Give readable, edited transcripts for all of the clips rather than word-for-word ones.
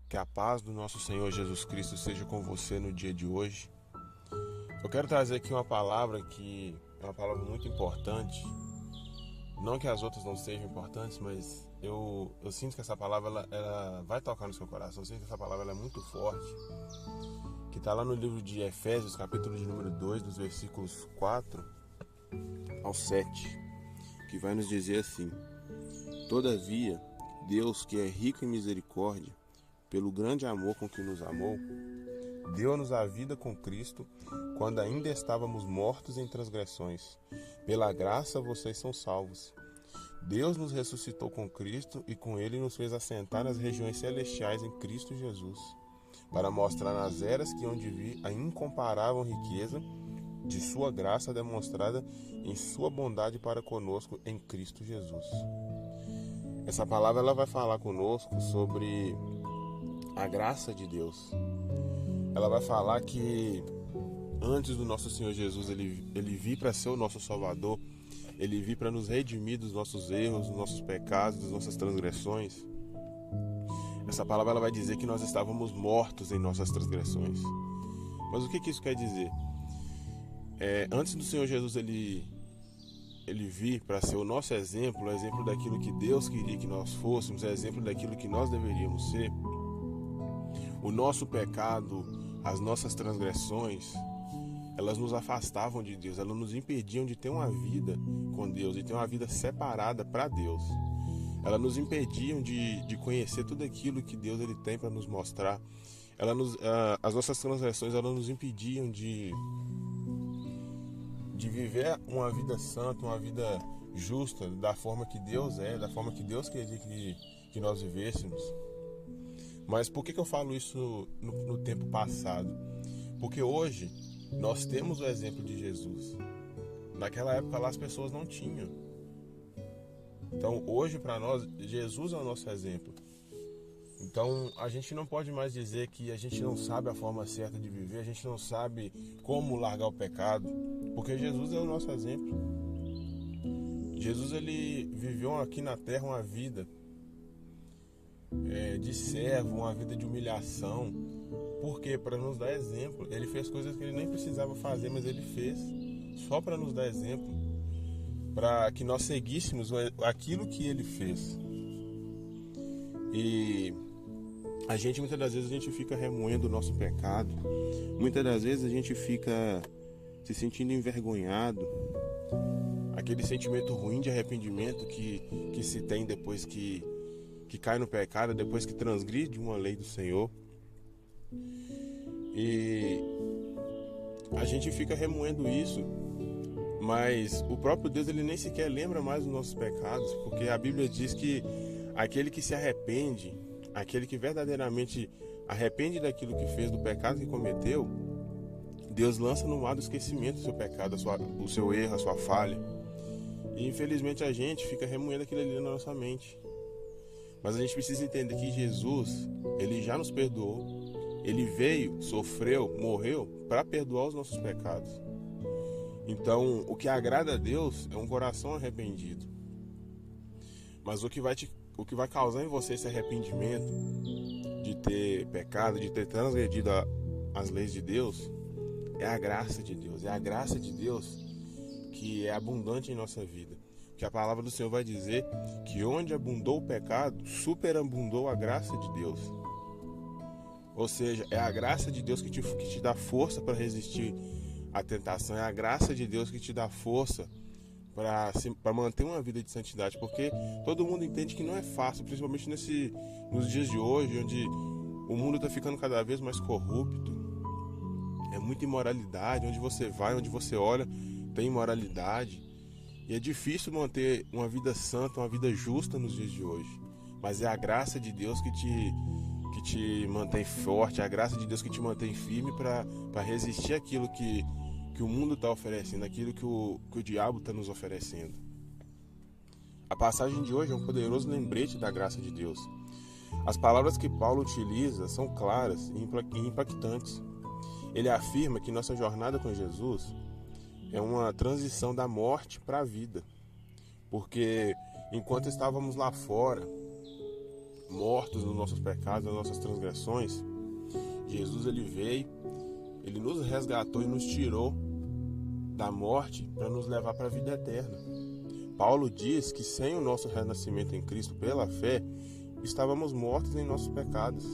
Que a paz do nosso Senhor Jesus Cristo seja com você no dia de hoje. Eu quero trazer aqui uma palavra que é uma palavra muito importante. Não que as outras não sejam importantes, mas eu sinto que essa palavra ela vai tocar no seu coração. Eu sinto que essa palavra ela é muito forte. Que está lá no livro de Efésios, capítulo de número 2, dos versículos 4 ao 7, que vai nos dizer assim: Todavia, Deus, que é rico em misericórdia, pelo grande amor com que nos amou, deu-nos a vida com Cristo, quando ainda estávamos mortos em transgressões. Pela graça vocês são salvos. Deus nos ressuscitou com Cristo e com Ele nos fez assentar nas regiões celestiais em Cristo Jesus, para mostrar nas eras que hão de vir a incomparável riqueza de sua graça demonstrada em sua bondade para conosco em Cristo Jesus. Essa palavra ela vai falar conosco sobre a graça de Deus. Ela vai falar que antes do nosso Senhor Jesus ele vir para ser o nosso Salvador, ele vir para nos redimir dos nossos erros, dos nossos pecados, das nossas transgressões. Essa palavra ela vai dizer que nós estávamos mortos em nossas transgressões. Mas o que isso quer dizer? Antes do Senhor Jesus ele vir para ser o nosso exemplo, o exemplo daquilo que Deus queria que nós fôssemos, o exemplo daquilo que nós deveríamos ser, o nosso pecado, as nossas transgressões, elas nos afastavam de Deus, elas nos impediam de ter uma vida com Deus, de ter uma vida separada para Deus. Elas nos impediam de conhecer tudo aquilo que Deus ele tem para nos mostrar. As nossas transgressões elas nos impediam de viver uma vida santa, uma vida justa, da forma que Deus é, da forma que Deus queria que nós vivêssemos. Mas por que eu falo isso no tempo passado? Porque hoje nós temos o exemplo de Jesus. Naquela época lá as pessoas não tinham. Então hoje para nós, Jesus é o nosso exemplo. Então a gente não pode mais dizer que a gente não sabe a forma certa de viver, a gente não sabe como largar o pecado, porque Jesus é o nosso exemplo. Jesus ele viveu aqui na terra uma vida de servo, uma vida de humilhação. Por quê? Para nos dar exemplo. Ele fez coisas que ele nem precisava fazer, mas ele fez só para nos dar exemplo, para que nós seguíssemos aquilo que ele fez. E muitas das vezes a gente fica remoendo o nosso pecado, muitas das vezes a gente fica se sentindo envergonhado, aquele sentimento ruim de arrependimento que se tem depois que cai no pecado, depois que transgride uma lei do Senhor. E a gente fica remoendo isso, mas o próprio Deus ele nem sequer lembra mais dos nossos pecados, porque a Bíblia diz que aquele que se arrepende, aquele que verdadeiramente arrepende daquilo que fez, do pecado que cometeu, Deus lança no mar do esquecimento o seu pecado, o seu erro, a sua falha. E infelizmente a gente fica remoendo aquilo ali na nossa mente. Mas a gente precisa entender que Jesus, ele já nos perdoou. Ele veio, sofreu, morreu para perdoar os nossos pecados. Então, o que agrada a Deus é um coração arrependido. Mas o que vai causar em você esse arrependimento de ter pecado, de ter transgredido as leis de Deus, é a graça de Deus. É a graça de Deus que é abundante em nossa vida. Que a palavra do Senhor vai dizer que onde abundou o pecado, superabundou a graça de Deus. Ou seja, é a graça de Deus que te dá força para resistir à tentação. É a graça de Deus que te dá força para manter uma vida de santidade. Porque todo mundo entende que não é fácil, principalmente nos dias de hoje, onde o mundo está ficando cada vez mais corrupto. É muita imoralidade. Onde você vai, onde você olha, tem imoralidade. E é difícil manter uma vida santa, uma vida justa nos dias de hoje. Mas é a graça de Deus que te mantém forte, é a graça de Deus que te mantém firme para resistir àquilo que o mundo está oferecendo, aquilo que o diabo está nos oferecendo. A passagem de hoje é um poderoso lembrete da graça de Deus. As palavras que Paulo utiliza são claras e impactantes. Ele afirma que nossa jornada com Jesus é uma transição da morte para a vida, porque enquanto estávamos lá fora, mortos nos nossos pecados, nas nossas transgressões, Jesus ele veio, ele nos resgatou e nos tirou da morte para nos levar para a vida eterna. Paulo diz que sem o nosso renascimento em Cristo pela fé, estávamos mortos em nossos pecados,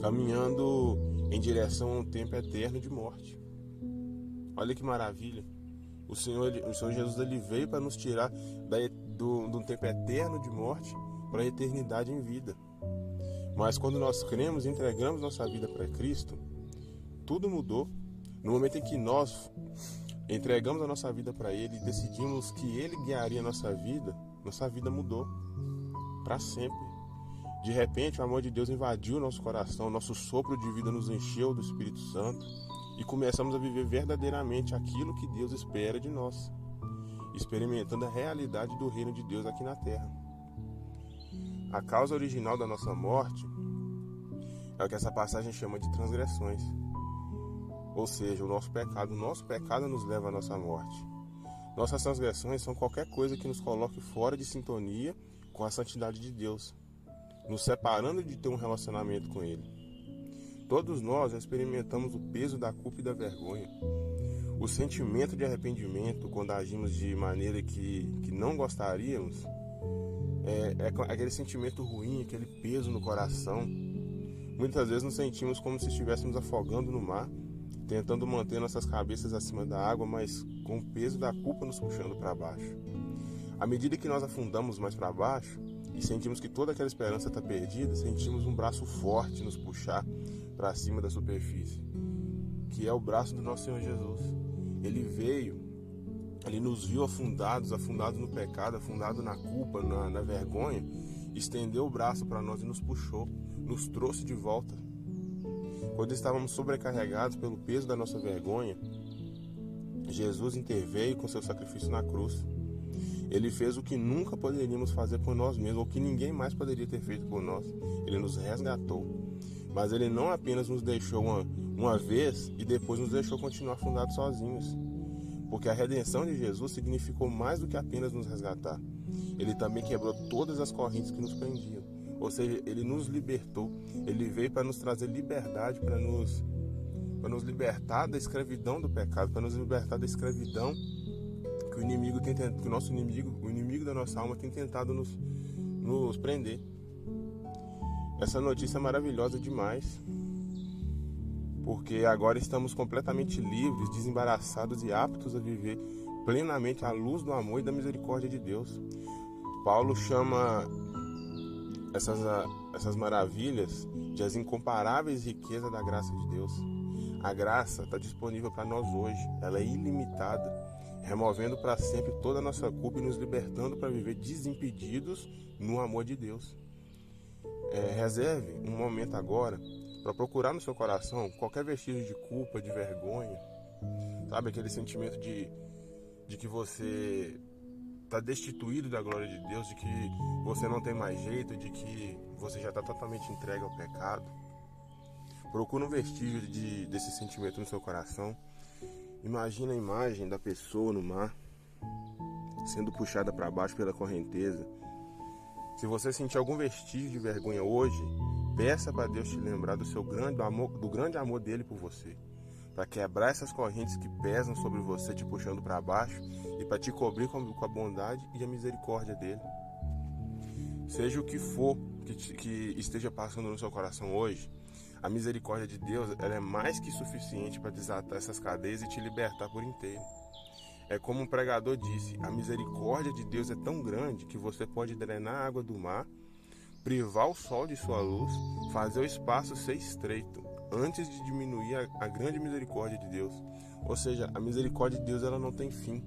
caminhando em direção a um tempo eterno de morte. Olha que maravilha! O Senhor Jesus ele veio para nos tirar de um tempo eterno de morte para a eternidade em vida. Mas quando nós cremos e entregamos nossa vida para Cristo, tudo mudou. No momento em que nós entregamos a nossa vida para Ele e decidimos que Ele guiaria a nossa vida mudou para sempre. De repente, o amor de Deus invadiu nosso coração, nosso sopro de vida nos encheu do Espírito Santo e começamos a viver verdadeiramente aquilo que Deus espera de nós, experimentando a realidade do reino de Deus aqui na terra. A causa original da nossa morte é o que essa passagem chama de transgressões, ou seja, o nosso pecado nos leva à nossa morte. Nossas transgressões são qualquer coisa que nos coloque fora de sintonia com a santidade de Deus, nos separando de ter um relacionamento com Ele. Todos nós experimentamos o peso da culpa e da vergonha. O sentimento de arrependimento quando agimos de maneira que não gostaríamos é aquele sentimento ruim, aquele peso no coração. Muitas vezes nos sentimos como se estivéssemos afogando no mar, tentando manter nossas cabeças acima da água, mas com o peso da culpa nos puxando para baixo. À medida que nós afundamos mais para baixo e sentimos que toda aquela esperança está perdida, sentimos um braço forte nos puxar para cima da superfície, que é o braço do nosso Senhor Jesus. Ele veio, Ele nos viu afundados no pecado, afundados na culpa, na vergonha, estendeu o braço para nós e nos puxou, nos trouxe de volta. Quando estávamos sobrecarregados pelo peso da nossa vergonha, Jesus interveio com seu sacrifício na cruz. Ele fez o que nunca poderíamos fazer por nós mesmos, ou que ninguém mais poderia ter feito por nós. Ele nos resgatou. Mas Ele não apenas nos deixou uma vez e depois nos deixou continuar afundados sozinhos. Porque a redenção de Jesus significou mais do que apenas nos resgatar. Ele também quebrou todas as correntes que nos prendiam. Ou seja, Ele nos libertou. Ele veio para nos trazer liberdade, para nos libertar da escravidão do pecado, para nos libertar da escravidão que o nosso inimigo, o inimigo da nossa alma, tem tentado nos prender. Essa notícia é maravilhosa demais, porque agora estamos completamente livres, desembaraçados e aptos a viver plenamente à luz do amor e da misericórdia de Deus. Paulo chama essas maravilhas de as incomparáveis riquezas da graça de Deus. A graça está disponível para nós hoje, ela é ilimitada, removendo para sempre toda a nossa culpa e nos libertando para viver desimpedidos no amor de Deus. Reserve um momento agora para procurar no seu coração qualquer vestígio de culpa, de vergonha, sabe, aquele sentimento de que você está destituído da glória de Deus, de que você não tem mais jeito, de que você já está totalmente entregue ao pecado. Procura um vestígio desse sentimento no seu coração. Imagina a imagem da pessoa no mar, sendo puxada para baixo pela correnteza. Se você sentir algum vestígio de vergonha hoje, peça para Deus te lembrar do grande amor dele por você, para quebrar essas correntes que pesam sobre você, te puxando para baixo, e para te cobrir com a bondade e a misericórdia dele. Seja o que for que esteja passando no seu coração hoje, a misericórdia de Deus, ela é mais que suficiente para desatar essas cadeias e te libertar por inteiro. É como um pregador disse, a misericórdia de Deus é tão grande que você pode drenar a água do mar, privar o sol de sua luz, fazer o espaço ser estreito, antes de diminuir a grande misericórdia de Deus. Ou seja, a misericórdia de Deus, ela não tem fim.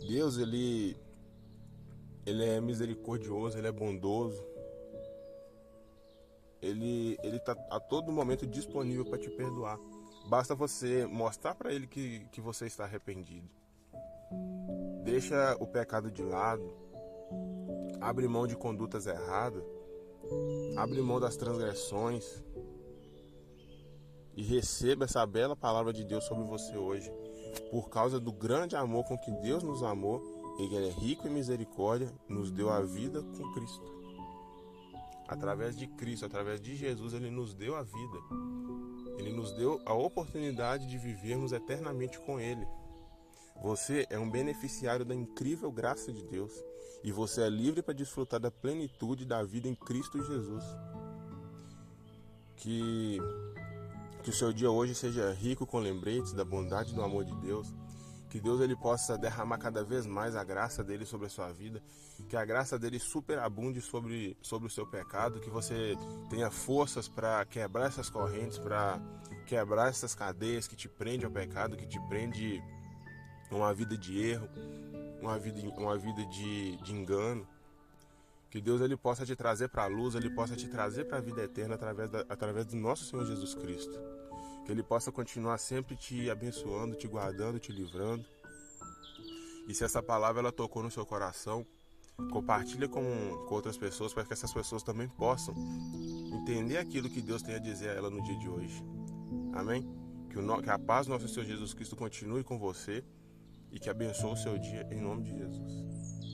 Deus, ele é misericordioso, ele é bondoso. Ele está a todo momento disponível para te perdoar. Basta você mostrar para ele que você está arrependido. Deixa o pecado de lado. Abre mão de condutas erradas. Abre mão das transgressões. E receba essa bela palavra de Deus sobre você hoje. Por causa do grande amor com que Deus nos amou, Ele é rico em misericórdia, nos deu a vida com Cristo. através de Cristo, através de Jesus, Ele nos deu a vida. Ele nos deu a oportunidade de vivermos eternamente com Ele. Você é um beneficiário da incrível graça de Deus e você é livre para desfrutar da plenitude da vida em Cristo Jesus. Que o seu dia hoje seja rico com lembretes da bondade e do amor de Deus. Que Deus ele possa derramar cada vez mais a graça dele sobre a sua vida. Que a graça dele superabunde sobre o seu pecado. Que você tenha forças para quebrar essas correntes, para quebrar essas cadeias que te prendem ao pecado, que te prende uma vida de erro, uma vida de engano. Que Deus ele possa te trazer para a luz, ele possa te trazer para a vida eterna através do nosso Senhor Jesus Cristo. Que Ele possa continuar sempre te abençoando, te guardando, te livrando. E se essa palavra ela tocou no seu coração, compartilha com outras pessoas para que essas pessoas também possam entender aquilo que Deus tem a dizer a ela no dia de hoje. Amém? Que a paz do nosso Senhor Jesus Cristo continue com você e que abençoe o seu dia em nome de Jesus.